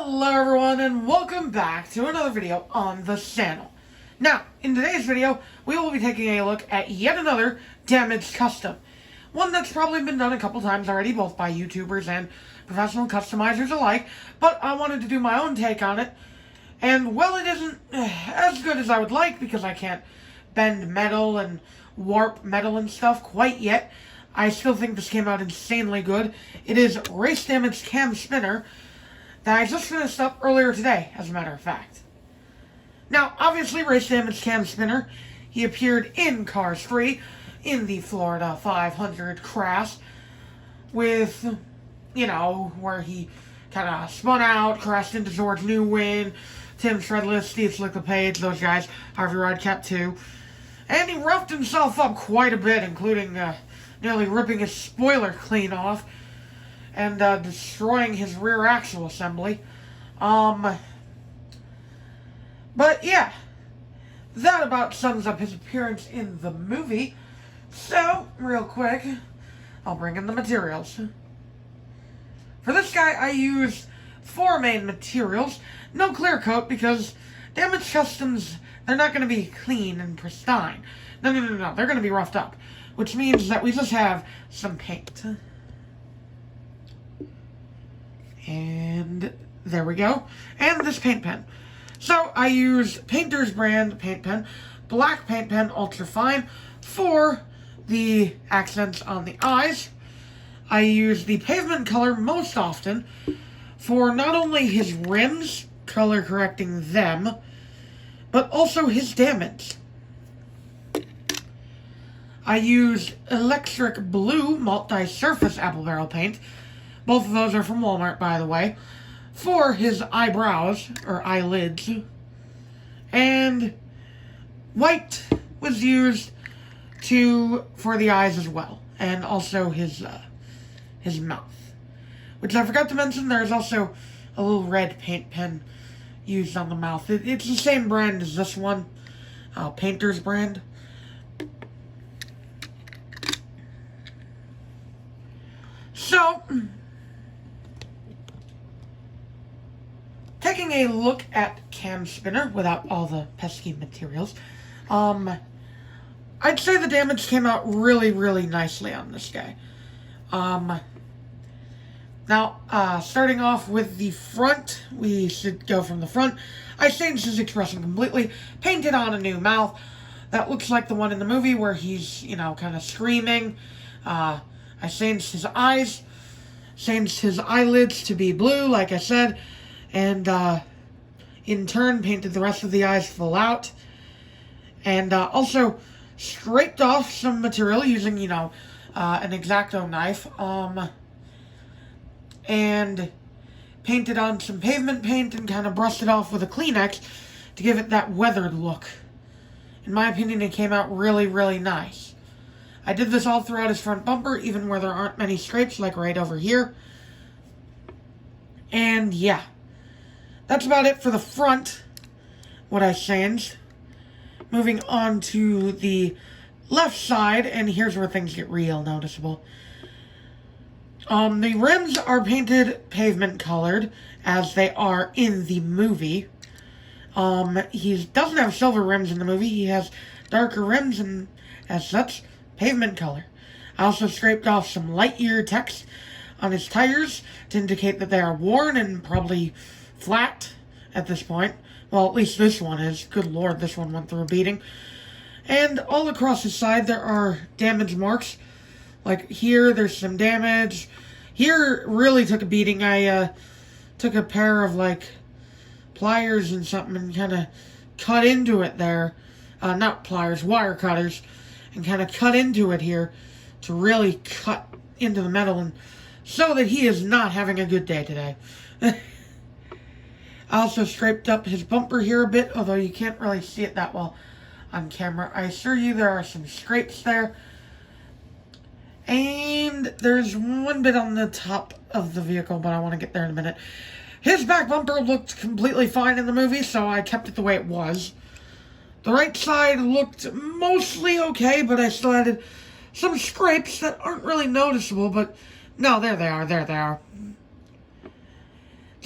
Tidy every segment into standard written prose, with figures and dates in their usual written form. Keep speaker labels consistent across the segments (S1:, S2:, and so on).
S1: Hello everyone and welcome back to another video on the channel. Now, in today's video, we will be taking a look at yet another damaged custom. One that's probably been done a couple times already, both by YouTubers and professional customizers alike, but I wanted to do my own take on it. And while it isn't as good as I would like, because I can't bend metal and warp metal and stuff quite yet, I still think this came out insanely good. It is Race Damaged Cam Spinner that I just finished up earlier today, as a matter of fact. Now, obviously, Race Damaged Cam Spinner, he appeared in Cars 3, in the Florida 500 crash, with, you know, where he kind of spun out, crashed into George Newwin, Tim Shredless, Steve Slick LePage, those guys, Harvey Rodcap 2. And he roughed himself up quite a bit, including nearly ripping his spoiler clean off and destroying his rear axle assembly. But yeah, that about sums up his appearance in the movie. So, real quick, I'll bring in the materials. For this guy, I used 4 main materials. No clear coat, because damaged customs, they're not going to be clean and pristine. No, they're going to be roughed up. Which means that we just have some paint. And there we go. And this paint pen. So I use Painter's brand paint pen, black paint pen, ultra fine, for the accents on the eyes. I use the pavement color most often for not only his rims, color correcting them, but also his damage. I used electric blue multi-surface apple barrel paint. Both of those are from Walmart, by the way, for his eyebrows, or eyelids. And white was used for the eyes as well, and also his mouth. Which I forgot to mention, there's also a little red paint pen used on the mouth. It's the same brand as this one, Painter's brand. So, taking a look at Cam Spinner without all the pesky materials, I'd say the damage came out really, really nicely on this guy. Now, starting off with the front, we should go from the front. I changed his expression completely, painted on a new mouth that looks like the one in the movie where he's, you know, kind of screaming. I changed his eyes, changed his eyelids to be blue, like I said, and in turn painted the rest of the eyes full out. And also scraped off some material using, you know, an X-Acto knife, and painted on some pavement paint and kind of brushed it off with a Kleenex to give it that weathered look. In my opinion, it came out really, really nice. I did this all throughout his front bumper, even where there aren't many scrapes, like right over here. And yeah, that's about it for the front, what I changed. Moving on to the left side, and here's where things get real noticeable. The rims are painted pavement colored, as they are in the movie. He doesn't have silver rims in the movie, he has darker rims, and as such, pavement color. I also scraped off some Lightyear text on his tires to indicate that they are worn and probably flat at this point. Well, at least this one is. Good lord, this one went through a beating. And all across his side there are damage marks. Like here, there's some damage. Here really took a beating. I took a pair of like pliers and something and kind of cut into it there. Not pliers, wire cutters. And kind of cut into it here to really cut into the metal and show that he is not having a good day today. I also scraped up his bumper here a bit, although you can't really see it that well on camera. I assure you there are some scrapes there. And there's one bit on the top of the vehicle, but I want to get there in a minute. His back bumper looked completely fine in the movie, so I kept it the way it was. The right side looked mostly okay, but I still added some scrapes that aren't really noticeable, but no, there they are.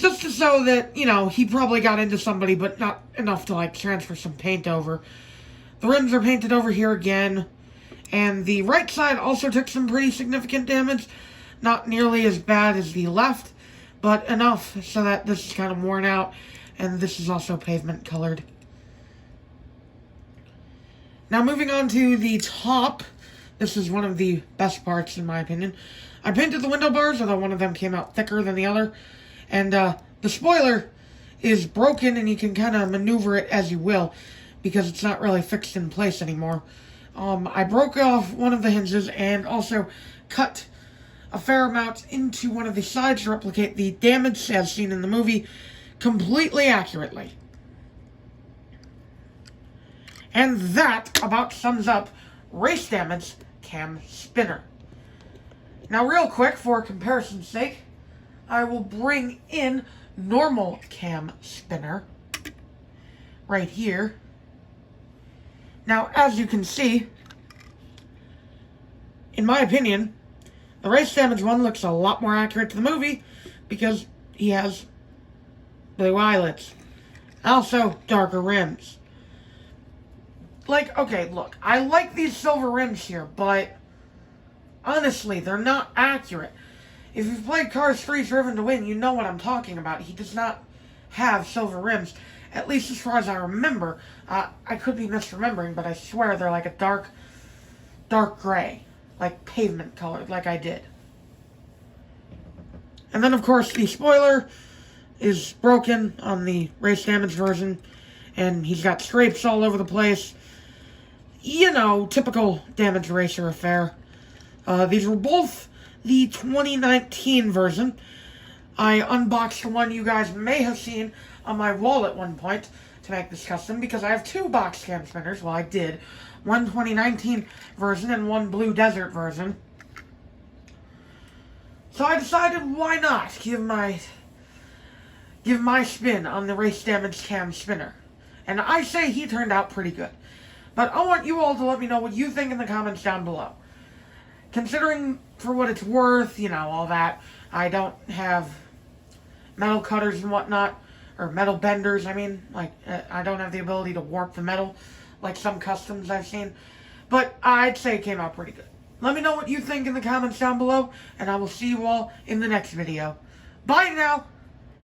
S1: Just just to show that, you know, he probably got into somebody, but not enough to, like, transfer some paint over. The rims are painted over here again. And the right side also took some pretty significant damage. Not nearly as bad as the left, but enough so that this is kind of worn out. And this is also pavement colored. Now moving on to the top. This is one of the best parts in my opinion. I painted the window bars, although one of them came out thicker than the other. And the spoiler is broken and you can kind of maneuver it as you will because it's not really fixed in place anymore. I broke off one of the hinges and also cut a fair amount into one of the sides to replicate the damage as seen in the movie completely accurately. And that about sums up Race Damage Cam Spinner. Now real quick, for comparison's sake, I will bring in normal Cam Spinner right here. Now, as you can see, in my opinion, the Race Damage one looks a lot more accurate to the movie because he has blue eyelids. Also, darker rims. Like, okay, look, I like these silver rims here, but honestly, they're not accurate. If you've played Cars 3 Driven to Win, you know what I'm talking about. He does not have silver rims. At least as far as I remember. I could be misremembering, but I swear they're like a dark gray. Like pavement colored, like I did. And then, of course, the spoiler is broken on the Race Damage version. And he's got scrapes all over the place. You know, typical Damage Racer affair. These were both the 2019 version. I unboxed one you guys may have seen on my wall at one point to make this custom because I have two box cam spinners. Well, I did. One 2019 version and one Blue Desert version. So I decided why not give my spin on the Race Damage Cam Spinner. And I say he turned out pretty good. But I want you all to let me know what you think in the comments down below. Considering for what it's worth, you know, all that, I don't have metal cutters and whatnot, or metal benders, I mean, like, I don't have the ability to warp the metal, like some customs I've seen, but I'd say it came out pretty good. Let me know what you think in the comments down below, and I will see you all in the next video. Bye now!